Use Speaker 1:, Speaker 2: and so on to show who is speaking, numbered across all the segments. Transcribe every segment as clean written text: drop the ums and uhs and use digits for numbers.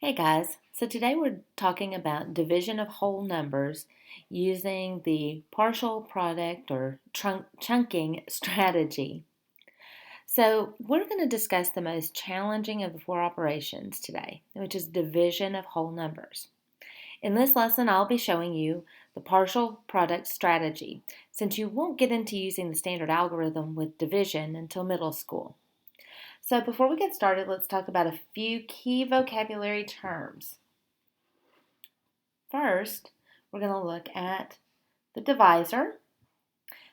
Speaker 1: Hey guys, so today we're talking about division of whole numbers using the partial product or chunking strategy. So we're going to discuss the most challenging of the four operations today, which is division of whole numbers. In this lesson, I'll be showing you the partial product strategy, since you won't get into using the standard algorithm with division until middle school. So before we get started, let's talk about a few key vocabulary terms. First, we're going to look at the divisor.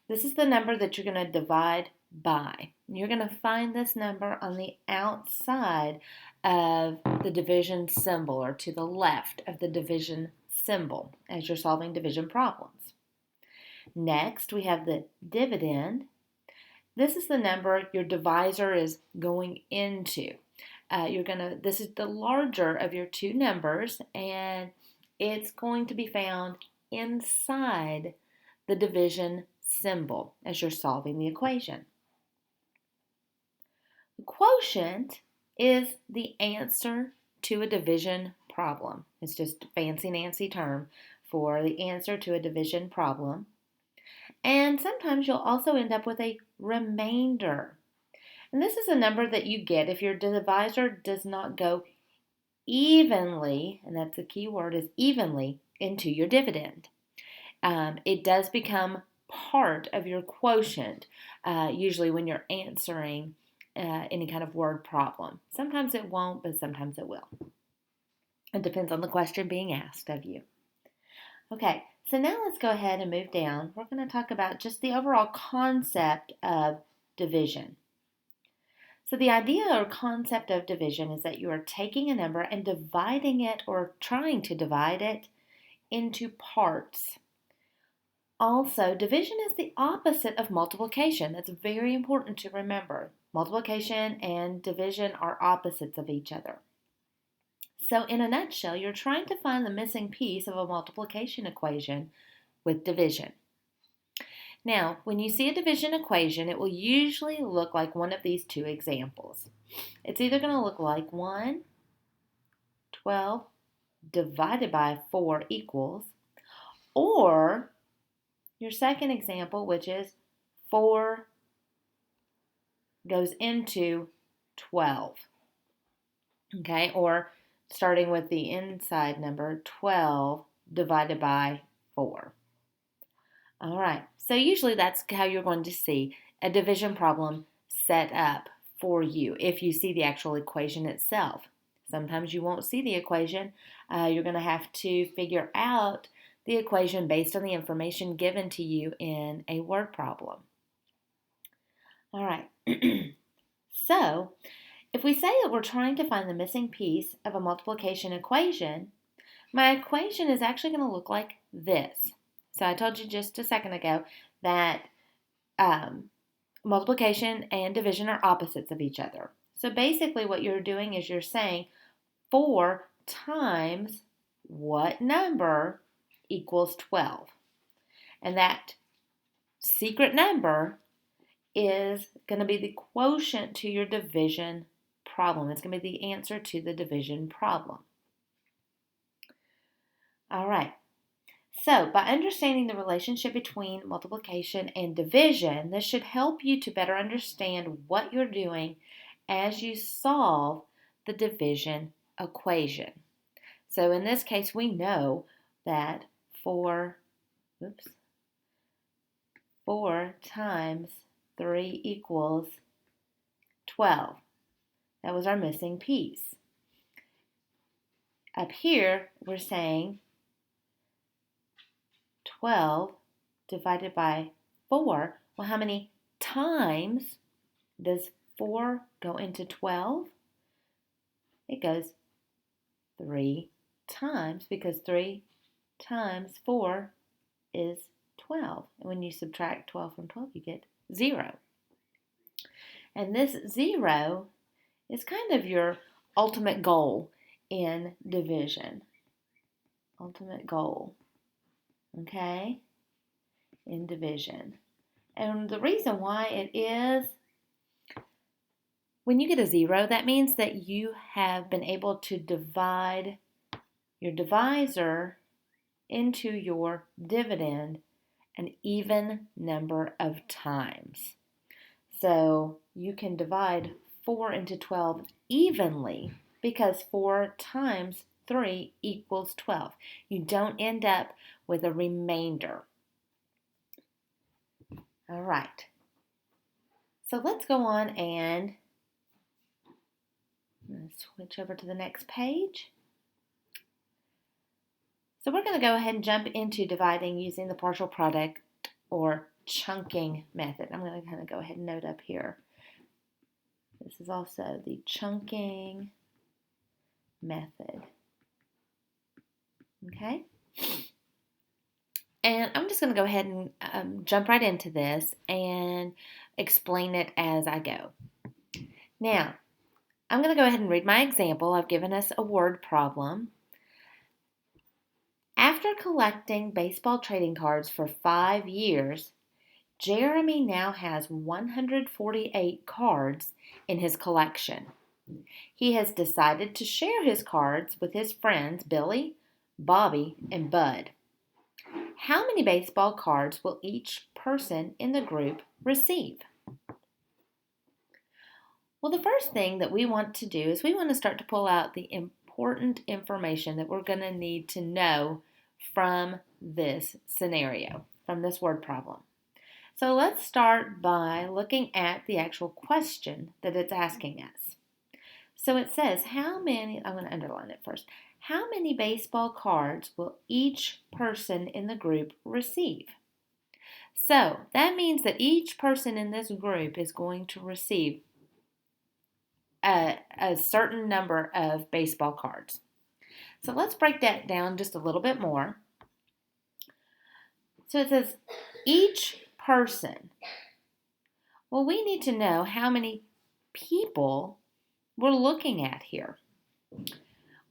Speaker 1: This is the number that you're going to divide by. You're going to find this number on the outside of the division symbol or to the left of the division symbol as you're solving division problems. Next, we have the dividend. This is the number your divisor is going into. This is the larger of your two numbers, and it's going to be found inside the division symbol as you're solving the equation. The quotient is the answer to a division problem. It's just a fancy-nancy term for the answer to a division problem. And sometimes you'll also end up with a remainder. And this is a number that you get if your divisor does not go evenly, and that's the key word, is evenly, into your dividend. It does become part of your quotient, usually when you're answering any kind of word problem. Sometimes it won't, but sometimes it will. It depends on the question being asked of you. Okay, so now let's go ahead and move down. We're going to talk about just the overall concept of division. So the idea or concept of division is that you are taking a number and dividing it or trying to divide it into parts. Also, division is the opposite of multiplication. That's very important to remember. Multiplication and division are opposites of each other. So in a nutshell, you're trying to find the missing piece of a multiplication equation with division. Now, when you see a division equation, it will usually look like one of these two examples. It's either going to look like 12 divided by 4 equals, or your second example, which is 4 goes into 12. Okay, or starting with the inside number, 12 divided by 4. All right, so usually that's how you're going to see a division problem set up for you if you see the actual equation itself. Sometimes you won't see the equation. You're going to have to figure out the equation based on the information given to you in a word problem. All right, so if we say that we're trying to find the missing piece of a multiplication equation, my equation is actually going to look like this. So I told you just a second ago that multiplication and division are opposites of each other. So basically what you're doing is you're saying 4 times what number equals 12. And that secret number is going to be the quotient to your division problem. It's going to be the answer to the division problem. All right. So, by understanding the relationship between multiplication and division, this should help you to better understand what you're doing as you solve the division equation. So, in this case, we know that 4 times 3 equals 12. That was our missing piece. Up here, we're saying 12 divided by 4. Well, how many times does 4 go into 12? It goes 3 times because 3 times 4 is 12. And when you subtract 12 from 12, you get 0. And this 0 is kind of your ultimate goal in division. Ultimate goal. Okay, in division. And the reason why it is When you get a 0, that means that you have been able to divide your divisor into your dividend an even number of times. So you can divide 4 into 12 evenly because 4 times 3 equals 12. You don't end up with a remainder. All right. So let's go on and switch over to the next page. So we're going to go ahead and jump into dividing using the partial product or chunking method. I'm going to kind of go ahead and note up here. This is also the chunking method. Okay? And I'm just going to go ahead and jump right into this and explain it as I go. Now, I'm going to go ahead and read my example. I've given us a word problem. After collecting baseball trading cards for 5 years, Jeremy now has 148 cards in his collection. He has decided to share his cards with his friends Billy, Bobby, and Bud. How many baseball cards will each person in the group receive? Well, the first thing that we want to do is we want to start to pull out the important information that we're going to need to know from this scenario, from this word problem. So let's start by looking at the actual question that it's asking us. So it says, I'm going to underline it first. How many baseball cards will each person in the group receive? So that means that each person in this group is going to receive a certain number of baseball cards. So let's break that down just a little bit more. So it says each person. Well, we need to know how many people we're looking at here.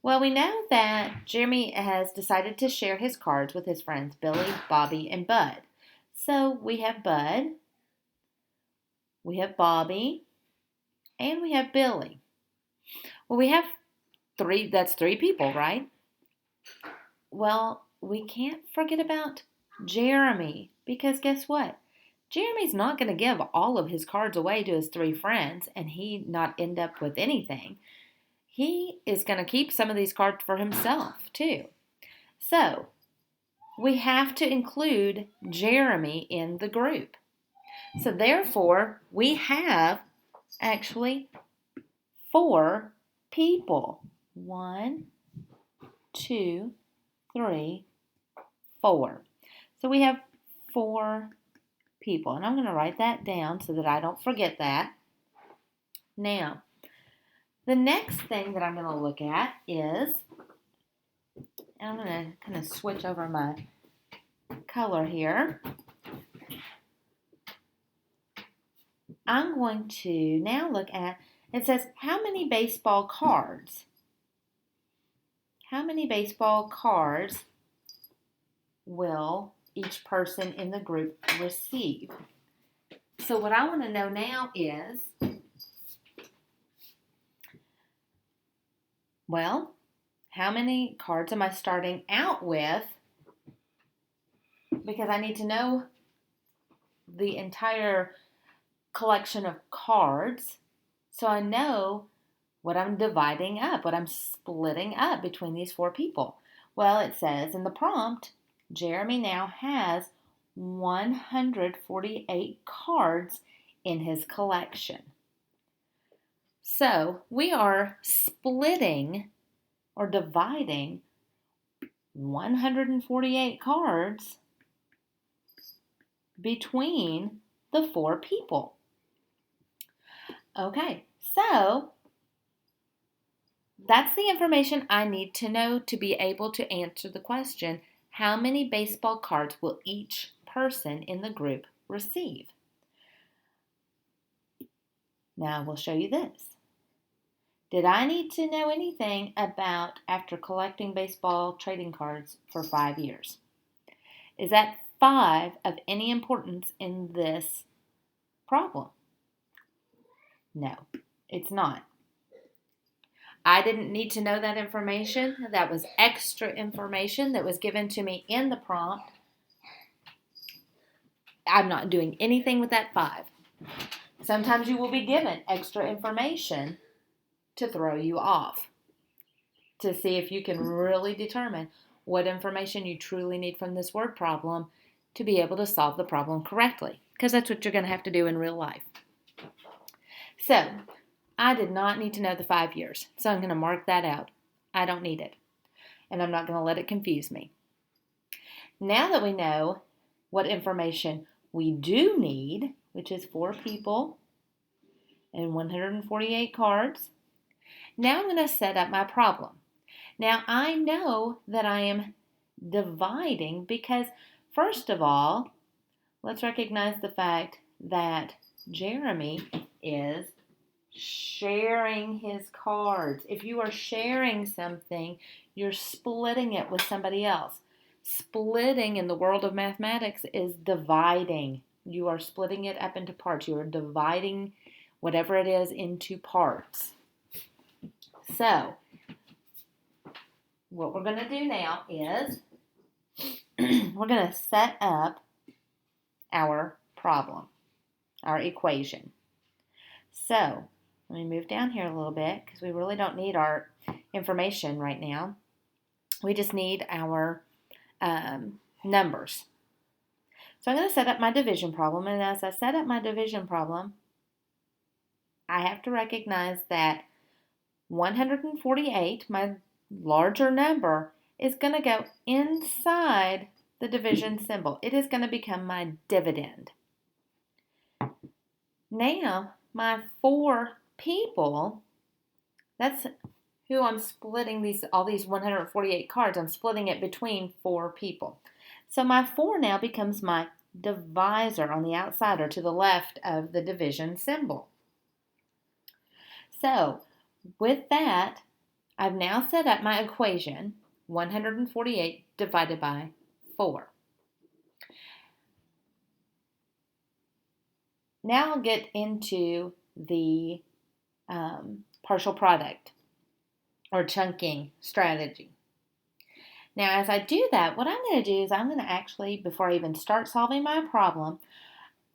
Speaker 1: Well, we know that Jeremy has decided to share his cards with his friends Billy, Bobby, and Bud. So we have Bud, we have Bobby, and we have Billy. Well, we have that's 3 people, right? Well, we can't forget about Jeremy because guess what? Jeremy's not going to give all of his cards away to his 3 friends and he not end up with anything. He is going to keep some of these cards for himself too. So we have to include Jeremy in the group. So therefore, we have actually 4 people. 1, 2, 3, 4. So we have 4 people. And I'm going to write that down so that I don't forget that. Now, the next thing that I'm going to look at is, and I'm going to kind of switch over my color here. I'm going to now look at, it says, how many baseball cards? How many baseball cards will each person in the group receive? So what I want to know now is, well, how many cards am I starting out with? Because I need to know the entire collection of cards so I know what I'm dividing up, what I'm splitting up between these 4 people. Well, it says in the prompt, Jeremy now has 148 cards in his collection. So we are splitting or dividing 148 cards between the 4 people. Okay, so that's the information I need to know to be able to answer the question, how many baseball cards will each person in the group receive? Now we'll show you this. Did I need to know anything about after collecting baseball trading cards for 5 years? Is that 5 of any importance in this problem? No, It's not. I didn't need to know that information. That was extra information that was given to me in the prompt. I'm not doing anything with that 5. Sometimes you will be given extra information to throw you off, to see if you can really determine what information you truly need from this word problem to be able to solve the problem correctly, because that's what you're going to have to do in real life. So, I did not need to know the 5 years, so I'm going to mark that out. I don't need it, and I'm not going to let it confuse me. Now that we know what information we do need, which is 4 people and 148 cards, now I'm going to set up my problem. Now, I know that I am dividing because, first of all, let's recognize the fact that Jeremy is sharing his cards. If you are sharing something, you're splitting it with somebody else. Splitting in the world of mathematics is dividing. You are splitting it up into parts. You are dividing whatever it is into parts. So, what we're going to do now is we're going to set up our problem, our equation. So, let me move down here a little bit because we really don't need our information right now. We just need our numbers. So I'm going to set up my division problem, and as I set up my division problem, I have to recognize that 148, my larger number, is going to go inside the division symbol. It is going to become my dividend. Now, my 4 people, that's who I'm splitting all these 148 cards. I'm splitting it between 4 people. So my 4 now becomes my divisor on the outside or to the left of the division symbol. So with that, I've now set up my equation, 148 divided by 4. Now I'll get into the partial product or chunking strategy. Now, as I do that, what I'm going to do is I'm going to actually, before I even start solving my problem,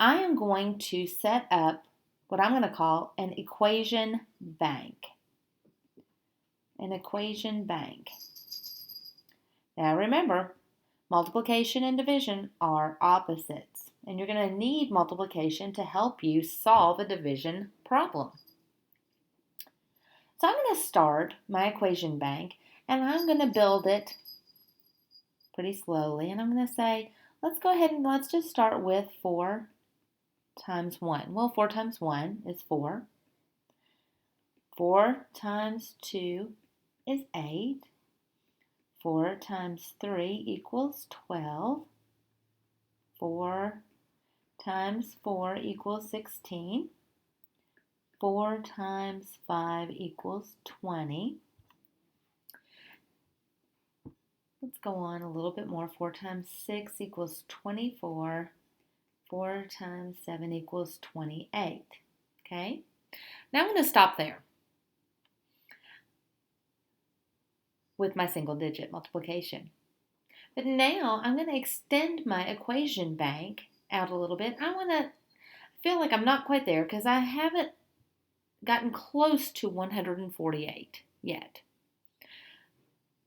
Speaker 1: I am going to set up what I'm going to call an equation bank. An equation bank. Now, remember, multiplication and division are opposites, and you're going to need multiplication to help you solve a division problem. So I'm going to start my equation bank, and I'm going to build it pretty slowly, and I'm going to say, let's go ahead and let's just start with 4 times 1. Well, 4 times 1 is 4. 4 times 2 is 8. 4 times 3 equals 12. 4 times 4 equals 16. 4 times 5 equals 20. Let's go on a little bit more. 4 times 6 equals 24. 4 times 7 equals 28. Okay? Now I'm going to stop there with my single digit multiplication. But now I'm going to extend my equation bank out a little bit. I feel like I'm not quite there because I haven't gotten close to 148 yet.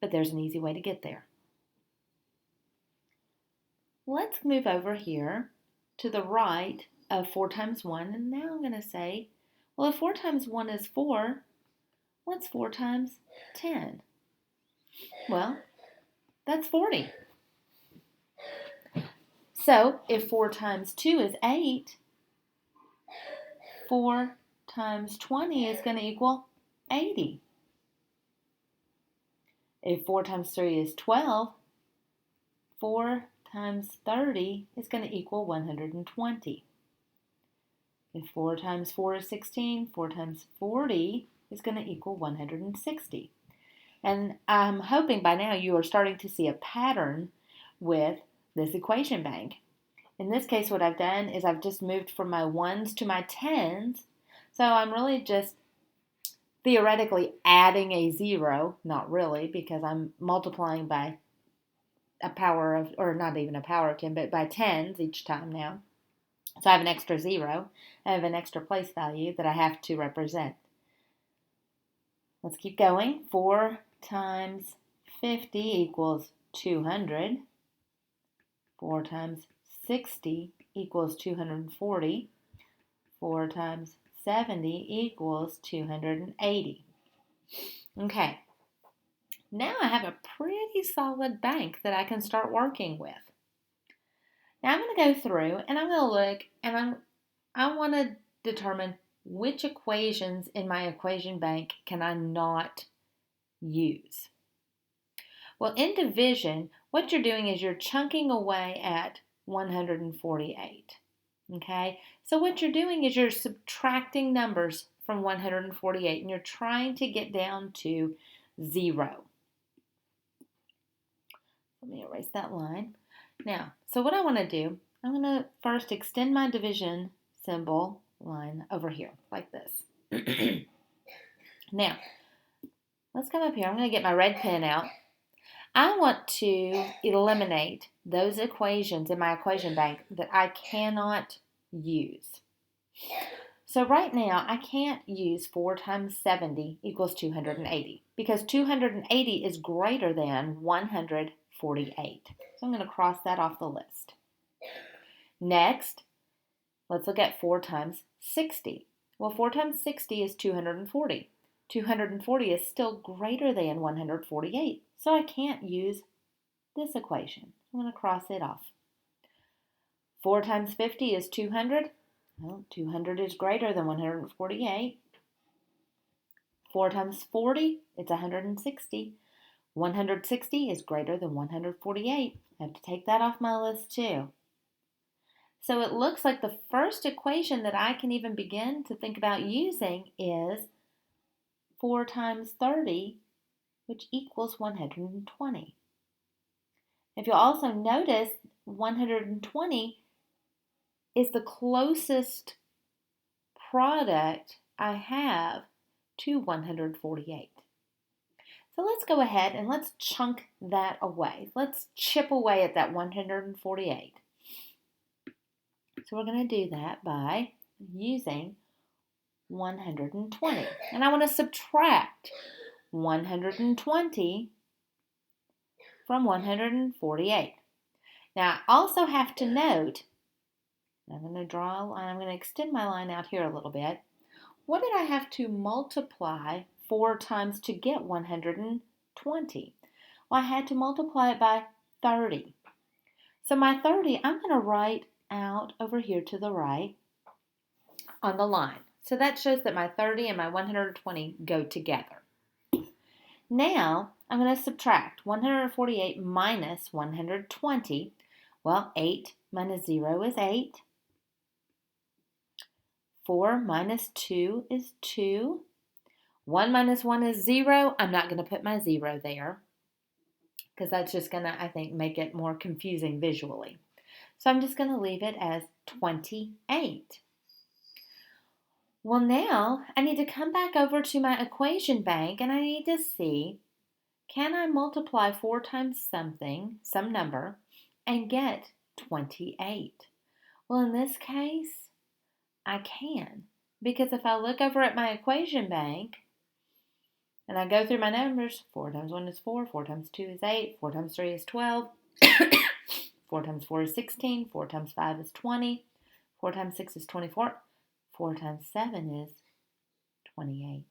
Speaker 1: But there's an easy way to get there. Let's move over here to the right of 4 times 1. And now I'm going to say, well, if 4 times 1 is 4, what's 4 times 10? Well, that's 40. So if 4 times 2 is 8, 4 times 20 is going to equal 80. If 4 times 3 is 12, 4 times 30 is going to equal 120. If 4 times 4 is 16, 4 times 40 is going to equal 160. And I'm hoping by now you are starting to see a pattern with this equation bank. In this case, what I've done is I've just moved from my 1s to my 10s. So I'm really just theoretically adding a 0, not really, because I'm multiplying by a power of, or not even a power of 10, but by tens each time now. So I have an extra 0. I have an extra place value that I have to represent. Let's keep going. 4 times 50 equals 200. 4 times 60 equals 240. 4 times 70 equals 280. Okay, now I have a pretty solid bank that I can start working with. Now I'm going to go through and I'm going to look and I want to determine which equations in my equation bank can I not use. Well, in division, what you're doing is you're chunking away at 148. Okay, so what you're doing is you're subtracting numbers from 148 and you're trying to get down to 0. Let me erase that line. Now, so what I want to do, I'm going to first extend my division symbol line over here like this. Now, let's come up here. I'm going to get my red pen out. I want to eliminate those equations in my equation bank that I cannot use. So right now, I can't use 4 times 70 equals 280 because 280 is greater than 148. So I'm going to cross that off the list. Next, let's look at 4 times 60. Well, 4 times 60 is 240. 240 is still greater than 148, so I can't use this equation. I'm going to cross it off. 4 times 50 is 200. Well, 200 is greater than 148. 4 times 40, it's 160. 160 is greater than 148. I have to take that off my list too. So it looks like the first equation that I can even begin to think about using is 4 times 30, which equals 120. If you'll also notice, 120 is the closest product I have to 148. So let's go ahead and let's chunk that away. Let's chip away at that 148. So we're going to do that by using 120. And I want to subtract 120 from 148. Now I also have to note, I'm going to draw a line, I'm going to extend my line out here a little bit. What did I have to multiply 4 times to get 120? Well, I had to multiply it by 30. So my 30, I'm going to write out over here to the right on the line. So that shows that my 30 and my 120 go together. Now, I'm going to subtract 148 minus 120. Well, 8 minus 0 is 8. 4 minus 2 is 2. 1 minus 1 is 0. I'm not going to put my 0 there because that's just going to, I think, make it more confusing visually. So I'm just going to leave it as 28. Well, now I need to come back over to my equation bank and I need to see, can I multiply 4 times something, some number, and get 28? Well, in this case, I can. Because if I look over at my equation bank and I go through my numbers, 4 times 1 is 4, 4 times 2 is 8, 4 times 3 is 12, 4 times 4 is 16, 4 times 5 is 20, 4 times 6 is 24, 4 times 7 is 28.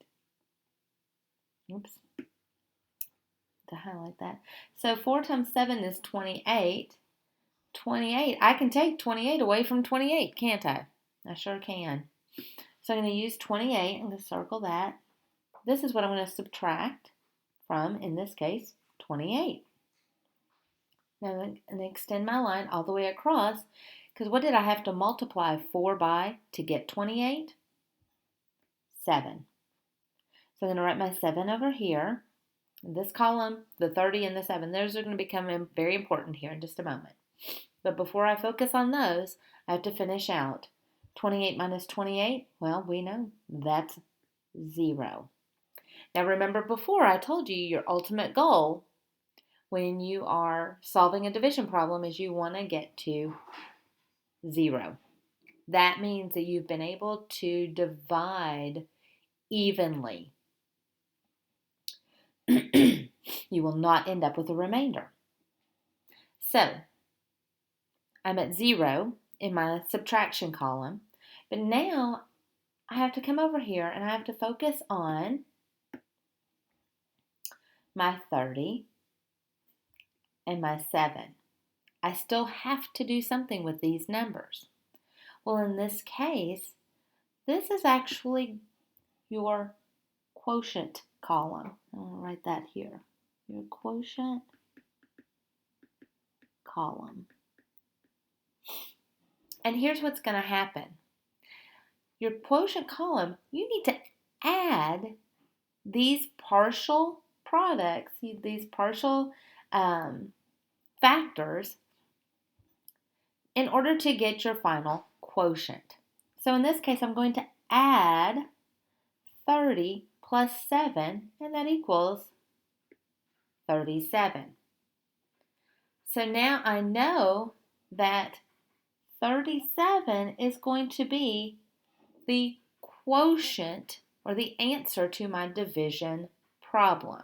Speaker 1: Oops. To highlight that. So 4 times 7 is 28. 28. I can take 28 away from 28, can't I? I sure can. So I'm going to use 28. I'm going to circle that. This is what I'm going to subtract from, in this case, 28. Now I'm going to extend my line all the way across, because what did I have to multiply 4 by to get 28? 7. So I'm going to write my 7 over here. In this column, the 30 and the 7, those are going to become very important here in just a moment. But before I focus on those, I have to finish out. 28 minus 28, well, we know that's 0. Now remember before I told you your ultimate goal when you are solving a division problem is you want to get to 0. That means that you've been able to divide evenly. You will not end up with a remainder. So, I'm at 0 in my subtraction column, but now I have to come over here and I have to focus on my 30 and my 7. I still have to do something with these numbers. Well, in this case, this is actually your quotient column. I'll write that here. Your quotient column. And here's what's going to happen. Your quotient column, you need to add these partial products, these partial factors in order to get your final quotient. So in this case, I'm going to add 30 plus 7, and that equals 37. So now I know that 37 is going to be the quotient or the answer to my division problem.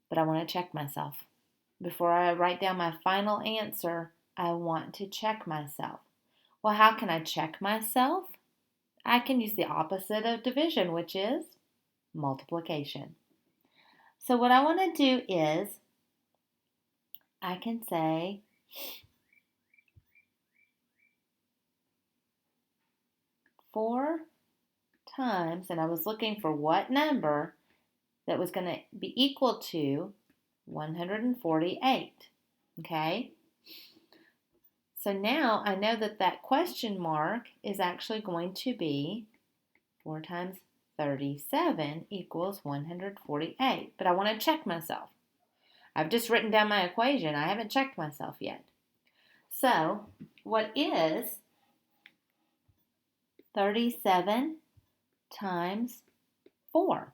Speaker 1: But I want to check myself. Before I write down my final answer, I want to check myself. Well, how can I check myself? I can use the opposite of division, which is multiplication. So what I want to do is I can say 4 times, and I was looking for what number that was going to be equal to 148. Okay? So now I know that that question mark is actually going to be 4 times 37 equals 148. But I want to check myself. I've just written down my equation. I haven't checked myself yet. So what is 37 times 4?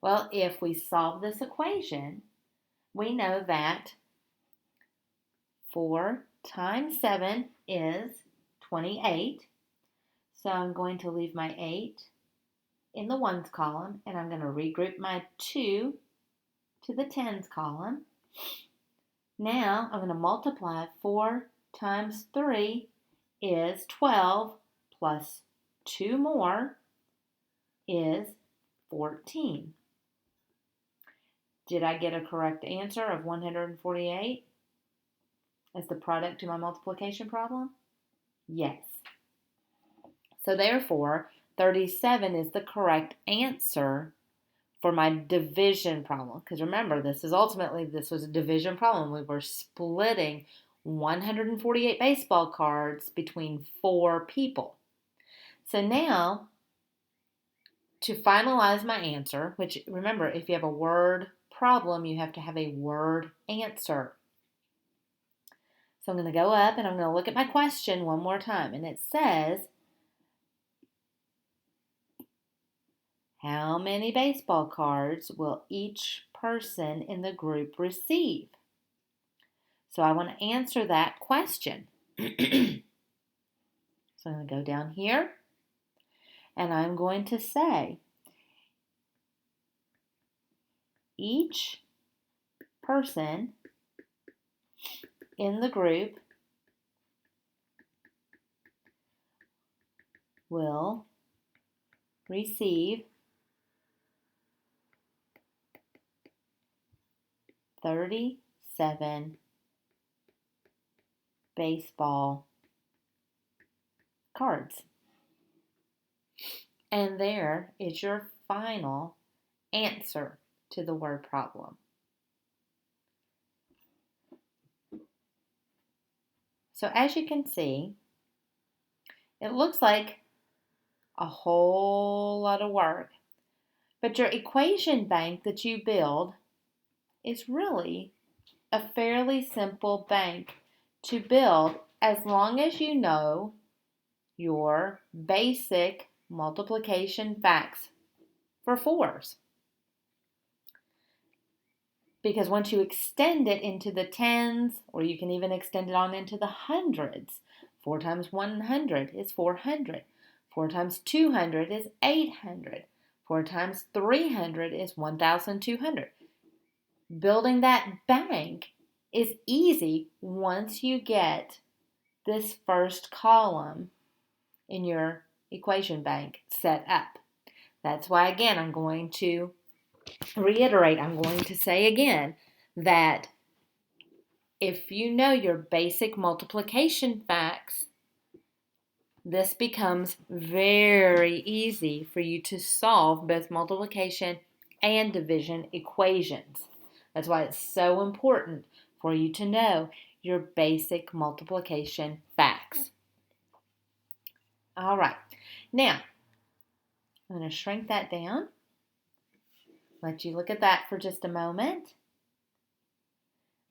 Speaker 1: Well, if we solve this equation, we know that 4 times 7 is 28. So I'm going to leave my 8 in the ones column, and I'm going to regroup my 2 to the tens column. Now I'm going to multiply 4 times 3 is 12 plus 2 more is 14. Did I get a correct answer of 148 as the product to my multiplication problem? Yes. So therefore, 37 is the correct answer for my division problem. Because remember, this was a division problem. We were splitting 148 baseball cards between 4 people. So now, to finalize my answer, which remember, if you have a word problem, you have to have a word answer. So I'm going to go up and I'm going to look at my question one more time. And it says, how many baseball cards will each person in the group receive? So I want to answer that question. So I'm going to go down here and I'm going to say each person in the group will receive 37 baseball cards. And there is your final answer to the word problem. So as you can see, it looks like a whole lot of work, but your equation bank that you build is really a fairly simple bank to build as long as you know your basic multiplication facts for 4s. Because once you extend it into the tens, or you can even extend it on into the hundreds, 4 times 100 is 400. 4 times 200 is 800. 4 times 300 is 1,200. Building that bank is easy once you get this first column in your equation bank set up. That's why, again, I'm going to reiterate, I'm going to say again that if you know your basic multiplication facts, this becomes very easy for you to solve both multiplication and division equations. That's why it's so important for you to know your basic multiplication facts. All right, now I'm going to shrink that down. Let you look at that for just a moment.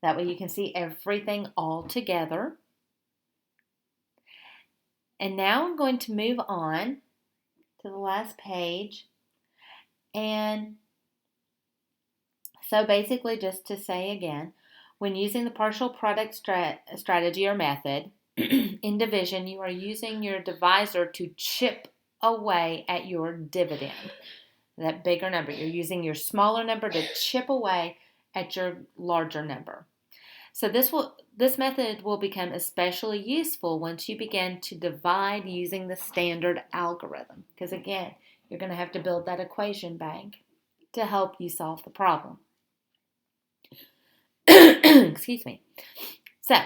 Speaker 1: That way you can see everything all together. And now I'm going to move on to the last page. And so basically, just to say again, when using the partial product strategy or method, in division, you are using your divisor to chip away at your dividend, that bigger number. You're using your smaller number to chip away at your larger number. So this method will become especially useful once you begin to divide using the standard algorithm, because again, you're going to have to build that equation bank to help you solve the problem. Excuse me. So,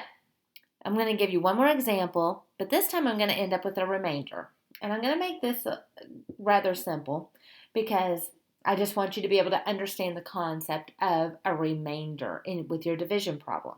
Speaker 1: I'm going to give you one more example, but this time I'm going to end up with a remainder. And I'm going to make this rather simple because I just want you to be able to understand the concept of a remainder with your division problem.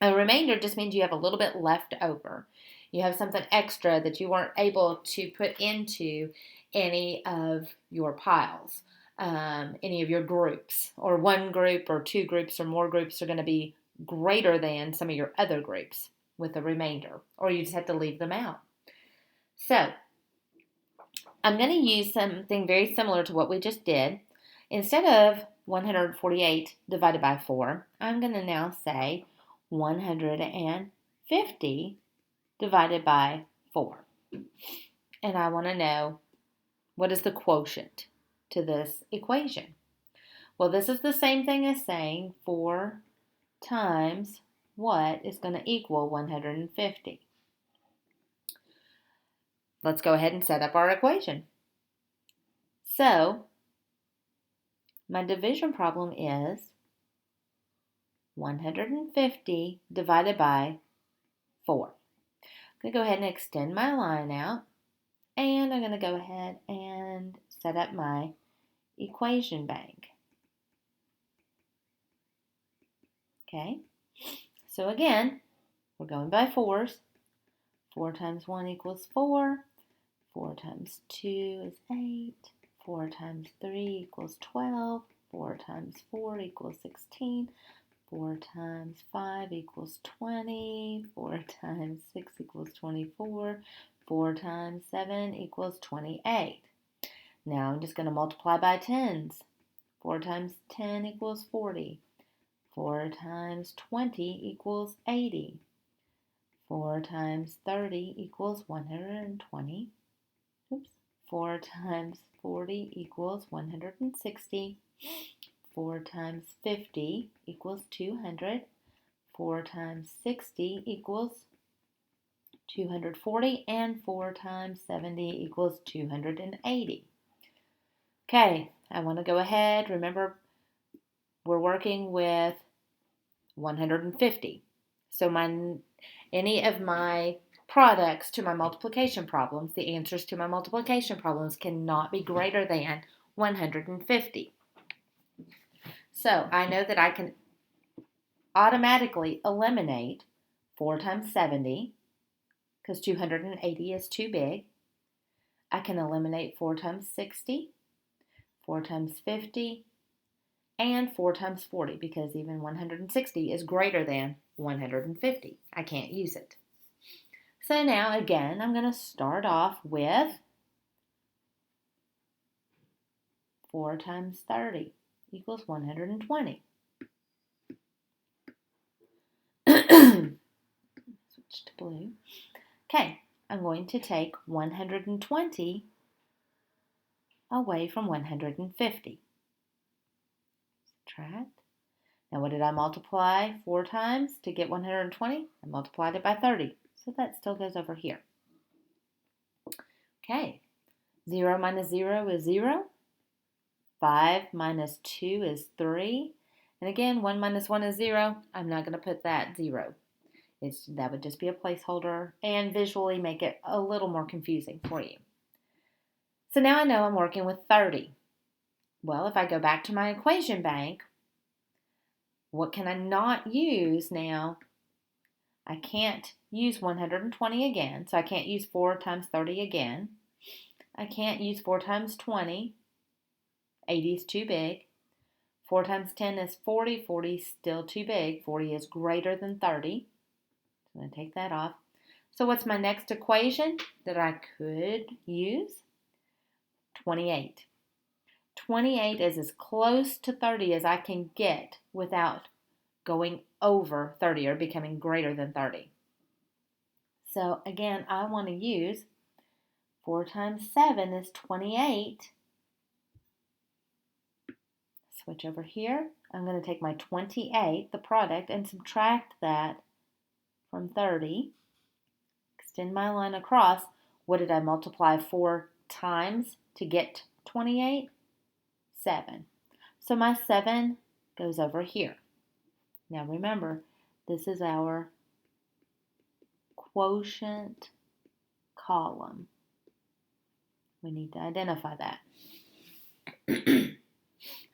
Speaker 1: A remainder just means you have a little bit left over. You have something extra that you weren't able to put into any of your piles, any of your groups, or one group or two groups or more groups are going to be greater than some of your other groups with a remainder, or you just have to leave them out. So, I'm going to use something very similar to what we just did. Instead of 148 divided by 4, I'm going to now say 150 divided by 4. And I want to know, what is the quotient to this equation? Well, this is the same thing as saying 4 times what is going to equal 150. Let's go ahead and set up our equation. So, my division problem is 150 divided by 4. I'm going to go ahead and extend my line out, and I'm going to go ahead and set up my equation bank. Okay, so again, we're going by 4s. 4 times 1 equals 4. 4 times 2 is 8. 4 times 3 equals 12. 4 times 4 equals 16. 4 times 5 equals 20. 4 times 6 equals 24. 4 times 7 equals 28. Now I'm just going to multiply by tens. 4 times 10 equals 40. 4 times 20 equals 80. 4 times 30 equals 120. 4 times 40 equals 160. 4 times 50 equals 200. 4 times 60 equals 240. And 4 times 70 equals 280. Okay, I want to go ahead. Remember, we're working with 150. So any of my products to my multiplication problems, the answers to my multiplication problems cannot be greater than 150. So I know that I can automatically eliminate 4 times 70 because 280 is too big. I can eliminate 4 times 60, 4 times 50, and 4 times 40 because even 160 is greater than 150. I can't use it. So now, again, I'm going to start off with 4 times 30 equals 120. Switch to blue. Okay, I'm going to take 120 away from 150. Subtract. Now what did I multiply 4 times to get 120? I multiplied it by 30. So that still goes over here. Okay, 0 minus 0 is 0. 5 minus 2 is 3. And again, 1 minus 1 is 0. I'm not going to put that 0. That would just be a placeholder and visually make it a little more confusing for you. So now I know I'm working with 30. Well, if I go back to my equation bank, what can I not use now? I can't use 120 again, so I can't use 4 times 30 again. I can't use 4 times 20. 80 is too big. 4 times 10 is 40. 40 is still too big. 40 is greater than 30. So I'm going to take that off. So what's my next equation that I could use? 28. 28 is as close to 30 as I can get without going over 30 or becoming greater than 30. So again, I want to use 4 times 7 is 28. Switch over here. I'm going to take my 28, the product, and subtract that from 30. Extend my line across. What did I multiply 4 times to get 28? 7. So my 7 goes over here. Now remember, this is our quotient column. We need to identify that.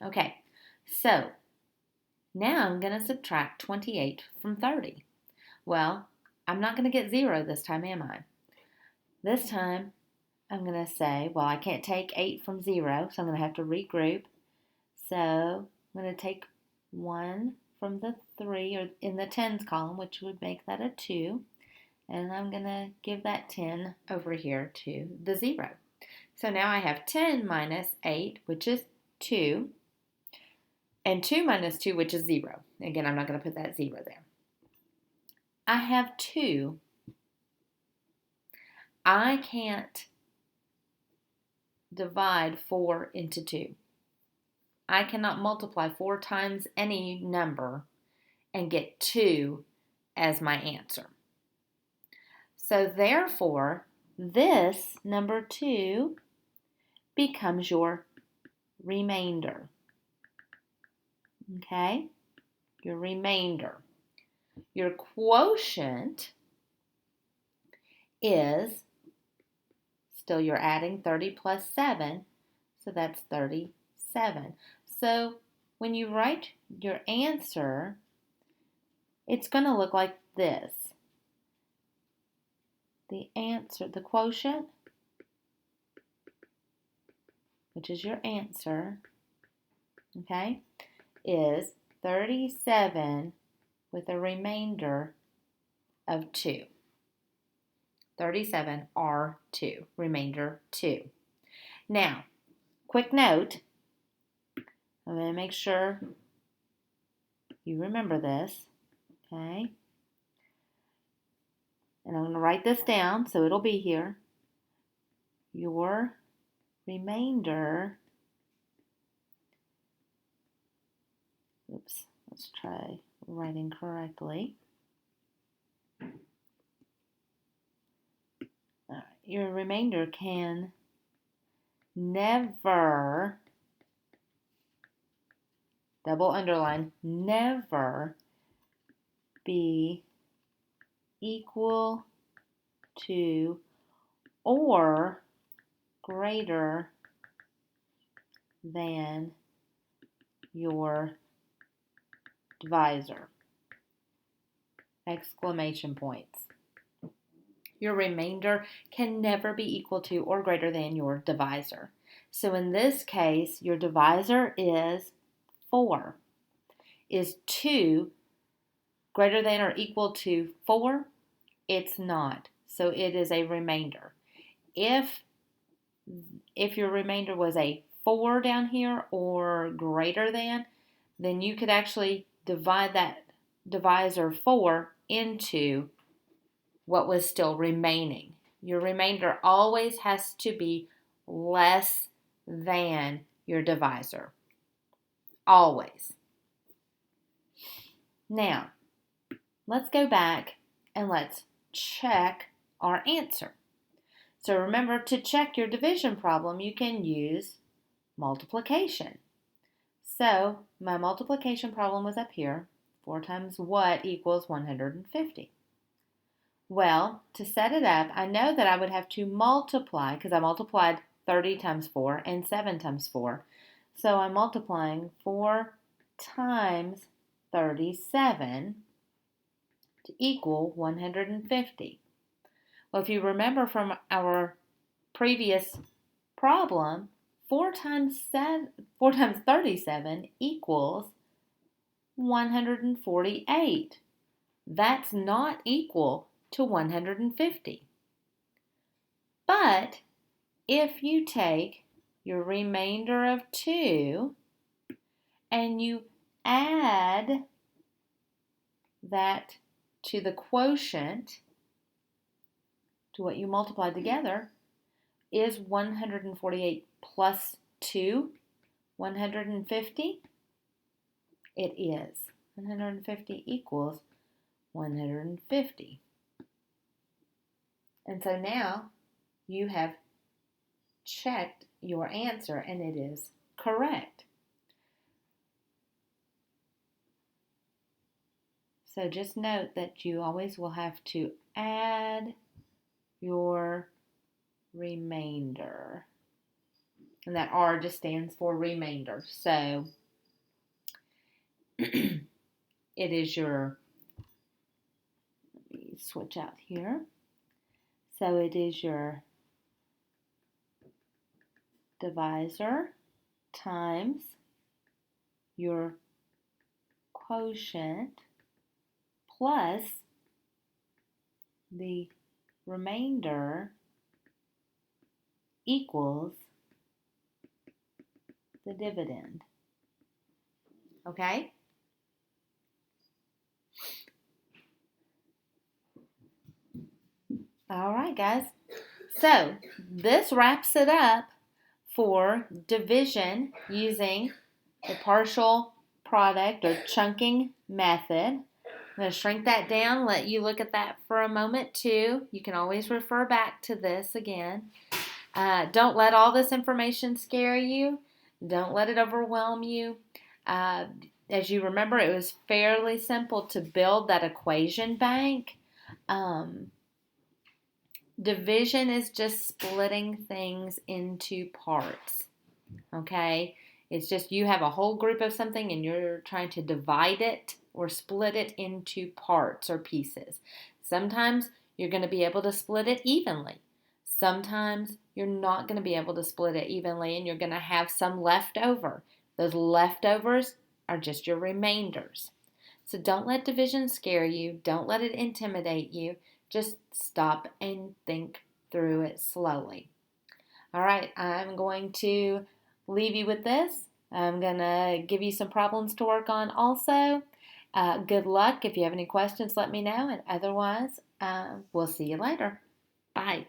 Speaker 1: Okay, so now I'm going to subtract 28 from 30. Well, I'm not going to get 0 this time, am I? This time, I'm going to say, well, I can't take 8 from 0, so I'm going to have to regroup. So I'm going to take 1 from the 3, or in the tens column, which would make that a 2. And I'm going to give that 10 over here to the 0. So now I have 10 minus 8, which is 2. And 2 minus 2, which is 0. Again, I'm not going to put that 0 there. I have 2. I can't divide 4 into 2. I cannot multiply 4 times any number and get 2 as my answer. So therefore, this number 2 becomes your remainder. Okay? Your remainder. Your quotient is, still you're adding 30 plus 7, so that's 37. So when you write your answer, it's going to look like this. The answer, the quotient, which is your answer, okay, is 37 with a remainder of 2. 37 R2, remainder 2. Now, quick note, I'm going to make sure you remember this, okay? And I'm going to write this down so it'll be here. Your remainder, oops, let's try writing correctly. Your remainder can never, double underline, never be equal to or greater than your divisor. Exclamation points. Your remainder can never be equal to or greater than your divisor. So in this case, your divisor is 4. Is 2 greater than or equal to 4? It's not. So it is a remainder. If your remainder was a 4 down here or greater than, then you could actually divide that divisor 4 into what was still remaining. Your remainder always has to be less than your divisor. Always. Now, let's go back and let's check our answer. So remember, to check your division problem, you can use multiplication. So my multiplication problem was up here. 4 times what equals 150? Well, to set it up, I know that I would have to multiply, because I multiplied 30 times 4 and 7 times 4. So I'm multiplying 4 times 37 to equal 150. Well, if you remember from our previous problem, 4 times 37 equals 148. That's not equal to 150. But if you take your remainder of 2 and you add that to the quotient, to what you multiplied together, is 148 plus 2 150? It is. 150 equals 150. And so now you have checked your answer and it is correct. So just note that you always will have to add your remainder. And that R just stands for remainder. So it is your, let me switch out here. So it is your divisor times your quotient plus the remainder equals the dividend. Okay? All right, guys. So this wraps it up for division using the partial product or chunking method. I'm going to shrink that down, let you look at that for a moment too. You can always refer back to this again. Don't let all this information scare you. Don't let it overwhelm you. As you remember, it was fairly simple to build that equation bank. Division is just splitting things into parts, okay? It's just you have a whole group of something and you're trying to divide it or split it into parts or pieces. Sometimes you're going to be able to split it evenly. Sometimes you're not going to be able to split it evenly and you're going to have some left over. Those leftovers are just your remainders. So don't let division scare you. Don't let it intimidate you. Just stop and think through it slowly. All right, I'm going to leave you with this. I'm going to give you some problems to work on also. Good luck. If you have any questions, let me know. And otherwise, we'll see you later. Bye.